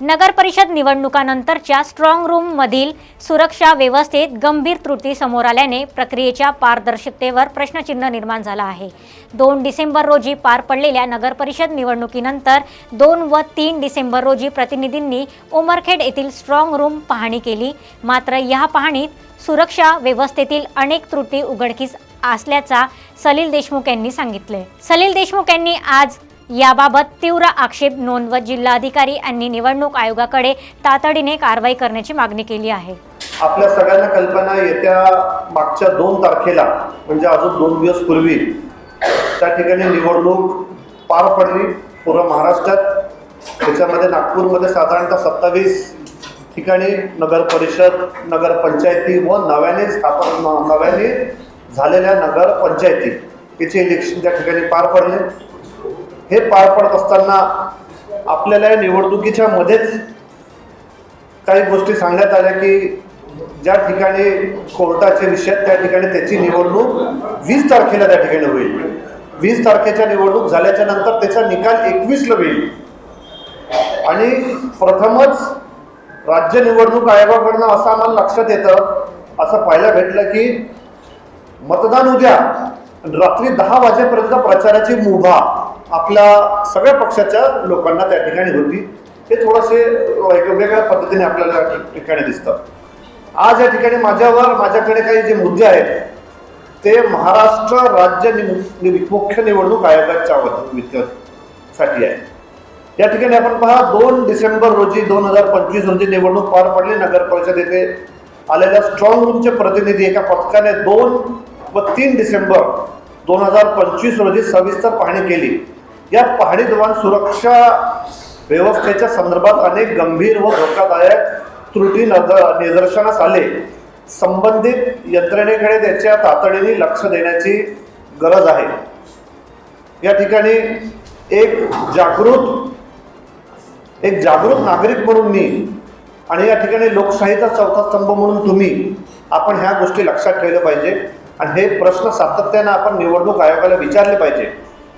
नगर परिषद निवडणुकानंतरच्या strong room मधील सुरक्षा व्यवस्थेत गंभीर त्रुटी समोर आल्याने प्रक्रियेच्या पारदर्शकतेवर प्रश्नचिन्ह निर्माण झाला आहे। 2 डिसेंबर रोजी पार पडलेल्या नगर परिषद निवडणुकीनंतर 2 व 3 डिसेंबर रोजी प्रतिनिधींनी उमरखेड येथील स्ट्रॉंग रूम पाहणी केली। मात्र या पाहणीत सुरक्षा व्यवस्थेतील अनेक त्रुटी उघडकीस असल्याचा सलील देशमुख यांनी सांगितले। सलील देशमुख यांनी आज याबाबत तीव्र आक्षेप नोंदवत जिल्हाधिकारी यांनी निवडणूक आयोगाकडे तातडीने कारवाई करण्याची मागणी केली आहे। आपल्या सगळ्यांना कल्पना येत्या मागच्या 2 तारखेला म्हणजे अजून 2 दिवस पूर्वी त्या ठिकाणी निवडणूक पार पडली पूर्ण महाराष्ट्रात। त्याच्यामध्ये नागपूरमध्ये साधारणतः 27 ठिकाणी नगर परिषद, नगर पंचायती व नव्याने झालेल्या नगर पंचायती याचे इलेक्शन त्या ठिकाणी पार पडले। हे पार पडत असताना आपल्याला निवडणुकीच्या मध्येच काही गोष्टी सांगण्यात आल्या की ज्या ठिकाणी कोर्टाचे विषय त्या ठिकाणी त्याची निवडणूक 20 तारखेला त्या ठिकाणी होईल। 20 तारखेच्या निवडणूक झाल्याच्या नंतर त्याचा निकाल 21ला होईल आणि प्रथमच राज्य निवडणूक आयोगाकडून असं आम्हाला लक्षात येतं, असं पाहायला भेटलं की मतदान उद्या रात्री 10 वाजेपर्यंत प्रचाराची मुभा आपल्या सगळ्या पक्षाच्या लोकांना त्या ठिकाणी होती। हे थोडेसे वेगवेगळ्या पद्धतीने आपल्याला ठिकाणी दिसतं। आज या ठिकाणी माझ्याकडे काही जे मुद्दे आहेत ते महाराष्ट्र राज्य मुख्य निवडणूक आयोगाच्या साठी आहे। या ठिकाणी आपण पहा 2 डिसेंबर रोजी 2025 रोजी निवडणूक पार पडली। नगर परिषद येथे आलेल्या स्ट्रॉंग रूमचे प्रतिनिधी एका पथकाने 2 व 3 डिसेंबर 2025 रोजी सविस्तर पाहणी केली। या पाहणीदरम्यान सुरक्षा व्यवस्थेच्या संदर्भात अनेक गंभीर व धोकादायक त्रुटी निदर्शनास आले। संबंधित यंत्रणेकडे त्याच्या तातडीने लक्ष देण्याची गरज आहे। या ठिकाणी एक जागृत नागरिक म्हणून मी आणि या ठिकाणी लोकशाहीचा चौथा स्तंभ म्हणून तुम्ही आपण ह्या गोष्टी लक्षात ठेवल्या पाहिजे आणि हे प्रश्न सातत्याने आपण निवडणूक आयोगाला विचारले पाहिजे।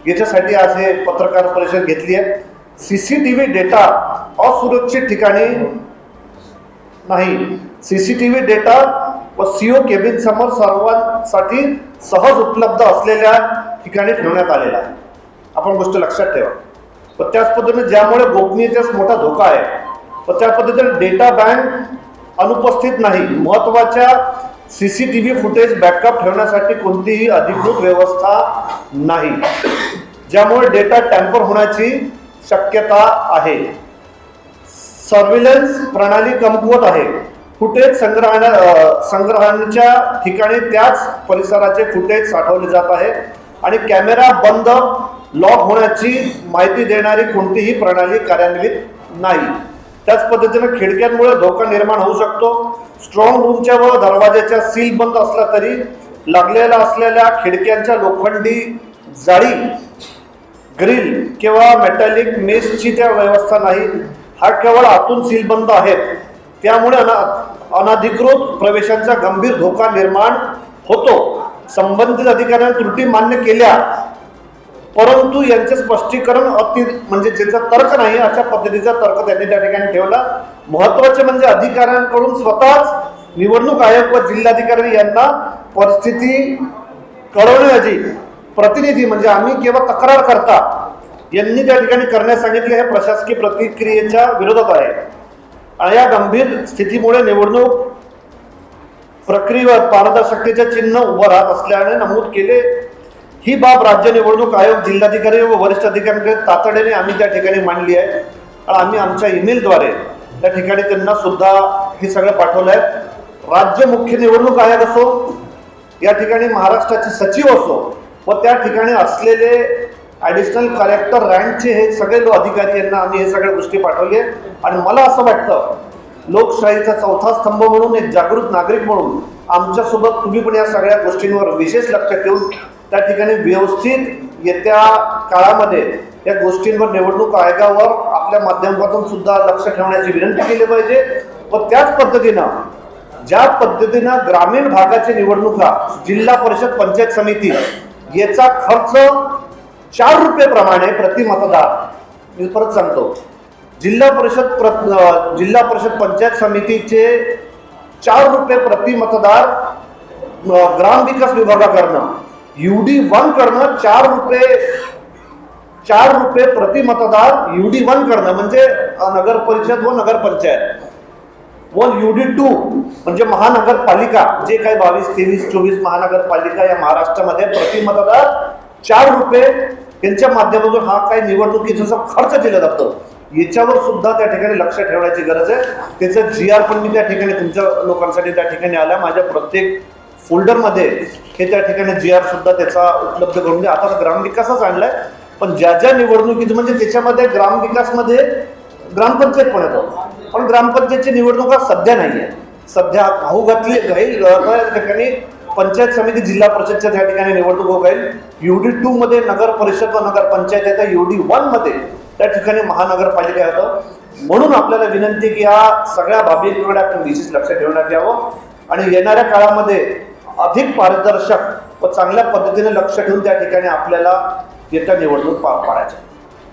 याच्यासाठी आज हे पत्रकार परिषद घेतली आहे। सीसीटीव्ही डेटा असुरक्षित ठिकाणी नाही, सीसीटीव्ही डेटा व सीओ केबिन समोर सर्वांसाठी सहज उपलब्ध असलेल्या ठिकाणी ठेवण्यात आलेला आहे। आपण गोष्ट लक्षात ठेवा। व त्याच पद्धतीने ज्यामुळे गोपनीयतेस मोठा धोका आहे व त्या पद्धतीने डेटा बँक अनुपस्थित नाही। महत्त्वाच्या सीसीटीव्ही फुटेज बॅकअप ठेवण्यासाठी कोणतीही अधिकृत व्यवस्था नाही, ज्यामुळे डेटा टॅम्पर होण्याची शक्यता आहे। सर्व्हिलन्स प्रणाली कमकुवत आहे। फुटेज संग्रहणाच्या ठिकाणी त्याच परिसराचे फुटेज साठवले जात आहे आणि कॅमेरा बंद लॉक होण्याची माहिती देणारी कोणतीही प्रणाली कार्यान्वित नाही। त्याच पद्धतीने खिडक्यांमुळे धोका निर्माण होऊ शकतो। स्ट्रॉंग रूमच्या व दरवाजाच्या सील बंद असला तरी लागलेल्या असलेल्या खिडक्यांच्या लोखंडी जाळी, ग्रिल किंवा मेटॅलिक मेसची त्या व्यवस्था नाही। हा केवळ आतून सील बंद आहेत, त्यामुळे अनधिकृत प्रवेशांचा गंभीर धोका निर्माण होतो। संबंधित अधिकाऱ्यांनी त्रुटी मान्य केल्या, परंतु यांचे स्पष्टीकरण म्हणजे ज्याचा तर्क नाही अशा पद्धतीचा तर्क त्यांनी त्या ठिकाणी ठेवला। महत्त्वाचे म्हणजे अधिकाऱ्यांकडून स्वतःच निवडणूक आयोग व जिल्हाधिकारी यांना परिस्थिती कळवण्याची प्रतिनिधी म्हणजे आम्ही किंवा तक्रार करता यांनी त्या ठिकाणी करण्यास सांगितले। हे प्रशासकीय प्रतिक्रियेच्या विरोधात आहे आणि या गंभीर स्थितीमुळे निवडणूक प्रक्रियेवर पारदर्शकतेचे चिन्ह उभं राहत असल्याने नमूद केले। ही बाब राज्य निवडणूक आयोग, जिल्हाधिकारी व वरिष्ठ अधिकाऱ्यांकडे तातडीने आम्ही त्या ठिकाणी मांडली आहे आणि आम्ही आमच्या ईमेलद्वारे त्या ठिकाणी त्यांना सुद्धा हे सगळं पाठवलं आहे। राज्य मुख्य निवडणूक आयोग असो, या ठिकाणी महाराष्ट्राचे सचिव असो व त्या ठिकाणी असलेले ॲडिशनल कलेक्टर रँकचे हे सगळे अधिकारी यांना आम्ही हे सगळ्या गोष्टी पाठवल्या आणि मला असं वाटतं लोकशाहीचा चौथा स्तंभ म्हणून एक जागृत नागरिक म्हणून आमच्यासोबत तुम्ही पण या सगळ्या गोष्टींवर विशेष लक्ष ठेवून त्या ठिकाणी व्यवस्थित येत्या काळामध्ये या गोष्टींवर निवडणूक आयोगावर आपल्या माध्यमातून सुद्धा लक्ष ठेवण्याची विनंती केली पाहिजे। व त्याच पद्धतीनं ज्या पद्धतीनं ग्रामीण भागाची निवडणुका, जिल्हा परिषद, पंचायत समिती याचा खर्च 4 रुपये प्रमाणे प्रति मतदार, मी परत सांगतो जिल्हा परिषद पंचायत समितीचे 4 रुपये प्रति मतदार ग्रामविकास विभागाकडनं UD1 कडनं 4 रुपये प्रति मतदार UD1 कडनं म्हणजे नगर परिषद व नगरपंचायत व UD2 म्हणजे महानगरपालिका, जे काही 22, 23, 24 महानगरपालिका या महाराष्ट्रामध्ये प्रति मतदार 4 रुपये यांच्या माध्यमातून हा काही निवडणुकीचा खर्च दिला जातो, याच्यावर सुद्धा त्या ठिकाणी लक्ष ठेवण्याची गरज आहे. त्याचं GR पण मी त्या ठिकाणी तुमच्या लोकांसाठी त्या ठिकाणी आला. माझ्या प्रत्येक फोल्डरमध्ये हे त्या ठिकाणी GR सुद्धा त्याचा उपलब्ध करून द्या. आता ग्रामविकासच आणलाय, पण ज्या ज्या निवडणुकीचं म्हणजे त्याच्यामध्ये ग्रामविकासमध्ये ग्रामपंचायत पण येतो, पण ग्रामपंचायतची निवडणुका सध्या नाही आहे. सध्या घाऊ घातली राहील त्या ठिकाणी पंचायत समिती जिल्हा परिषदच्या त्या ठिकाणी निवडणूक होत राहील. UD2 मध्ये नगर परिषद व नगरपंचायत येतं, UD1 मध्ये त्या ठिकाणी महानगरपालिका येतं. म्हणून आपल्याला विनंती की या सगळ्या बाबींकडे आपण विशेष लक्ष ठेवण्यात यावं आणि येणाऱ्या काळामध्ये अधिक पारदर्शक व चांगल्या पद्धतीने लक्ष ठेवून त्या ठिकाणी आपल्याला येत्या निवडणूक पार पाडायच्या.